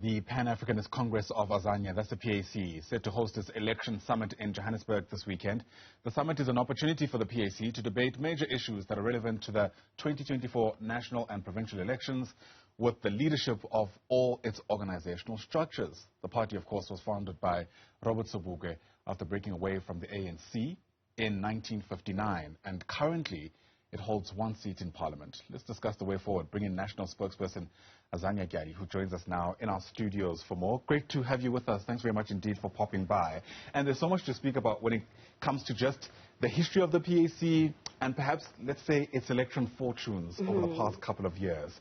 The Pan-Africanist Congress of Azania, that's the PAC, set to host its election summit in Johannesburg this weekend. The summit is an opportunity for the PAC to debate major issues that are relevant to the 2024 national and provincial elections with the leadership of all its organizational structures. The party, of course, was founded by Robert Sobukwe after breaking away from the ANC in 1959, and currently it holds one seat in Parliament. Let's discuss the way forward. Bring in national spokesperson Azania Tyhali, who joins us now in our studios for more. Great to have you with us. Thanks very much indeed for popping by. And there's so much to speak about when it comes to just the history of the PAC and perhaps, let's say, its election fortunes over the past couple of years.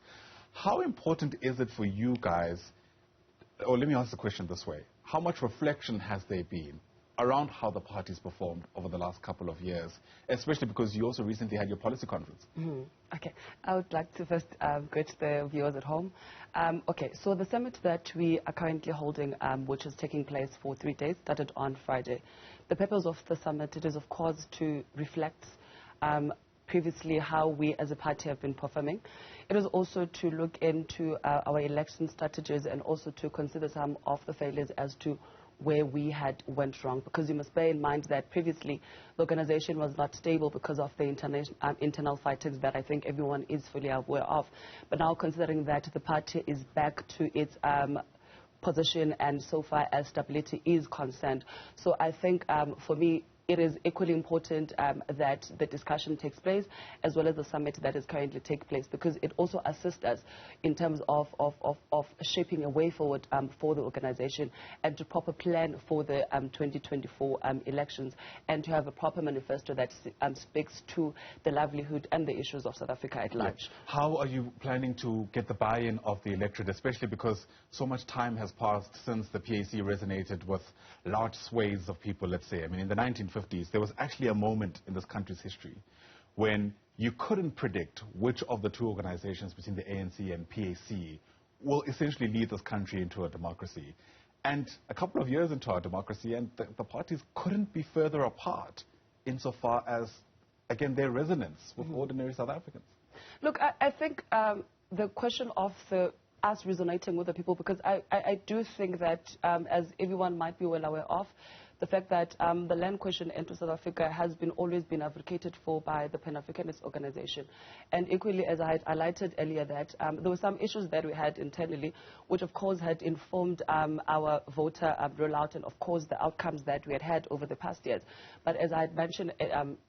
How important is it for you guys, or let me ask the question this way, how much reflection has there been around how the party's performed over the last couple of years, especially because you also recently had your policy conference? Okay, I would like to first greet the viewers at home. Okay, so the summit that we are currently holding, which is taking place for 3 days, started on Friday. The purpose of the summit, it is of course to reflect previously how we as a party have been performing. It is also to look into our election strategies and also to consider some of the failures as to where we had went wrong, because you must bear in mind that previously the organization was not stable because of the internal fightings that I think everyone is fully aware of. But now, considering that the party is back to its position and so far as stability is concerned, so I think for me it is equally important that the discussion takes place as well as the summit that is currently taking place, because it also assists us in terms of shaping a way forward for the organization and to proper plan for the 2024 elections and to have a proper manifesto that speaks to the livelihood and the issues of South Africa at large. Yeah. How are you planning to get the buy-in of the electorate, especially because so much time has passed since the PAC resonated with large swathes of people, let's say? I mean, in the 1950s, there was actually a moment in this country's history when you couldn't predict which of the two organizations between the ANC and PAC will essentially lead this country into a democracy. And a couple of years into our democracy, and the parties couldn't be further apart insofar as, again, their resonance with ordinary South Africans. Look, I think the question of us resonating with the people, because I do think that, as everyone might be well aware of, the fact that the land question into South Africa has always been advocated for by the Pan-Africanist organization. And equally, as I had highlighted earlier, that there were some issues that we had internally, which of course had informed our voter rollout and of course the outcomes that we had over the past years. But as I had mentioned,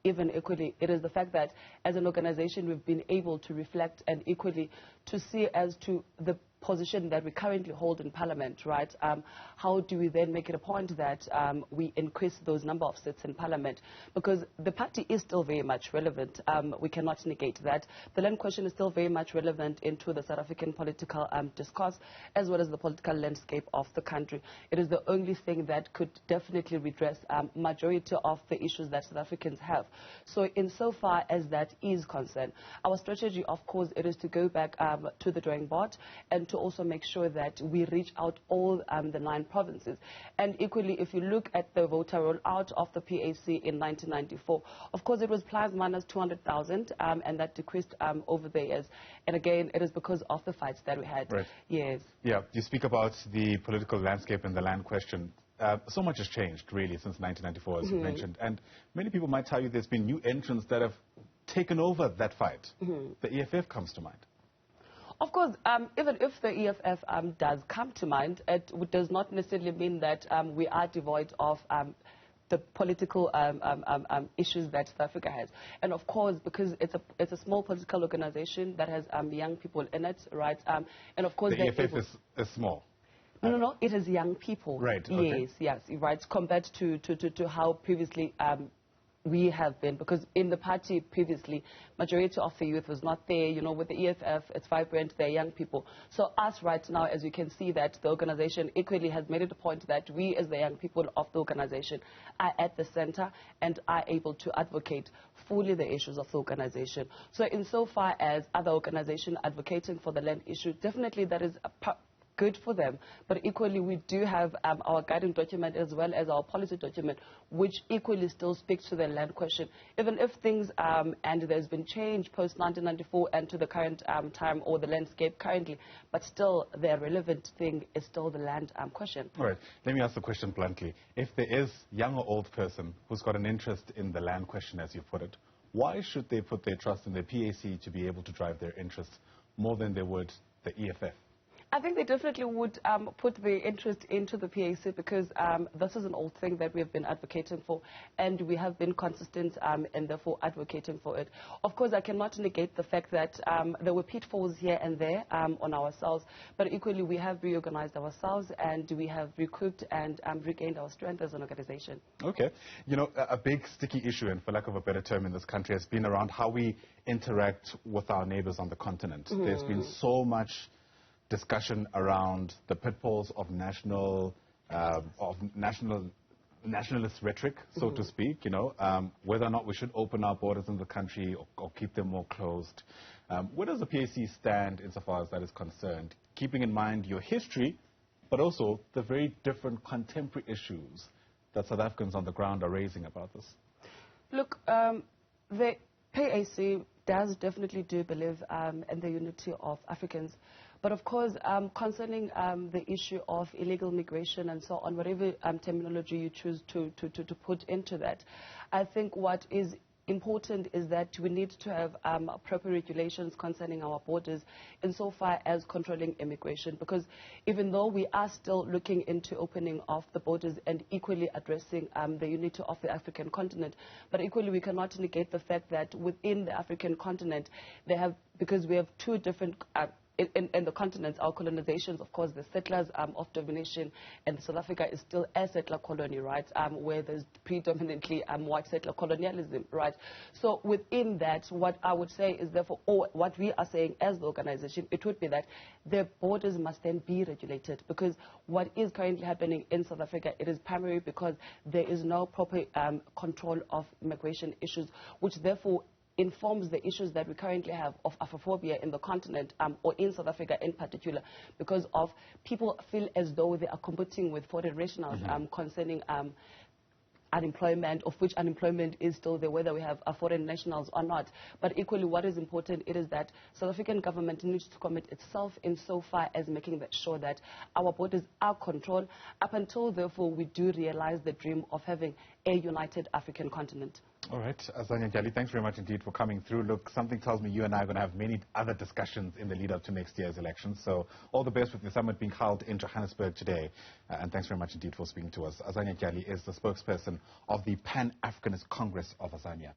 even equally, it is the fact that as an organization we've been able to reflect and equally to see as to the position that we currently hold in Parliament, right? How do we then make it a point that we increase those number of seats in Parliament? Because the party is still very much relevant. We cannot negate that. The land question is still very much relevant into the South African political discourse as well as the political landscape of the country. It is the only thing that could definitely redress majority of the issues that South Africans have. So insofar as that is concerned, our strategy, of course, it is to go back to the drawing board and to also make sure that we reach out all the 9 provinces. And equally, if you look at the voter rollout of the PAC in 1994, of course it was plus minus 200,000 and that decreased over the years. And again, it is because of the fights that we had. Right. Yes. Yeah, you speak about the political landscape and the land question. So much has changed, really, since 1994, as you mentioned. And many people might tell you there's been new entrants that have taken over that fight. The EFF comes to mind. Of course, even if the EFF does come to mind, it does not necessarily mean that we are devoid of the political issues that South Africa has. And of course, because it's a small political organization that has young people in it, right? And of course, the EFF is small. No, it is young people. Right. Okay. Yes, right. Compared to how previously we have been, because in the party previously, majority of the youth was not there. You know, with the EFF, it's vibrant, they're young people. So us right now, as you can see, that the organization equally has made it a point that we as the young people of the organization are at the center and are able to advocate fully the issues of the organization. So insofar as other organizations advocating for the land issue, definitely that is good for them. But equally, we do have our guiding document as well as our policy document, which equally still speaks to the land question. Even if things, and there's been change post-1994 and to the current time or the landscape currently, but still the relevant thing is still the land question. All right. Let me ask the question bluntly. If there is a young or old person who's got an interest in the land question, as you put it, why should they put their trust in the PAC to be able to drive their interests more than they would the EFF? I think they definitely would put the interest into the PAC because this is an old thing that we have been advocating for, and we have been consistent and therefore advocating for it. Of course, I cannot negate the fact that there were pitfalls here and there on ourselves, but equally we have reorganized ourselves and we have recouped and regained our strength as an organization. Okay. You know, a big sticky issue, and for lack of a better term in this country, has been around how we interact with our neighbors on the continent. There's been so much discussion around the pitfalls of nationalist rhetoric, so to speak, you know, whether or not we should open our borders in the country or keep them more closed. Where does the PAC stand insofar as that is concerned, keeping in mind your history, but also the very different contemporary issues that South Africans on the ground are raising about this? Look, the PAC does definitely do believe in the unity of Africans. But of course, concerning the issue of illegal migration and so on, whatever terminology you choose to put into that, I think what is important is that we need to have proper regulations concerning our borders insofar as controlling immigration, because even though we are still looking into opening of the borders and equally addressing the unity of the African continent, but equally we cannot negate the fact that within the African continent, because we have two different in the continents, our colonizations, of course, the settlers of domination, and South Africa is still a settler colony, right, where there's predominantly white settler colonialism, right? So within that, what I would say is therefore, or what we are saying as the organization, it would be that the borders must then be regulated, because what is currently happening in South Africa, it is primarily because there is no proper control of migration issues, which therefore informs the issues that we currently have of Afrophobia in the continent, or in South Africa in particular, because of people feel as though they are competing with foreign nationals concerning unemployment, of which unemployment is still there, whether we have foreign nationals or not. But equally, what is important, it is that South African government needs to commit itself insofar as making sure that our borders are controlled up until, therefore, we do realize the dream of having a united African continent. All right, Azania Tyhali, thanks very much indeed for coming through. Look, something tells me you and I are going to have many other discussions in the lead up to next year's elections. So all the best with the summit being held in Johannesburg today. And thanks very much indeed for speaking to us. Azania Tyhali is the spokesperson of the Pan-Africanist Congress of Azania.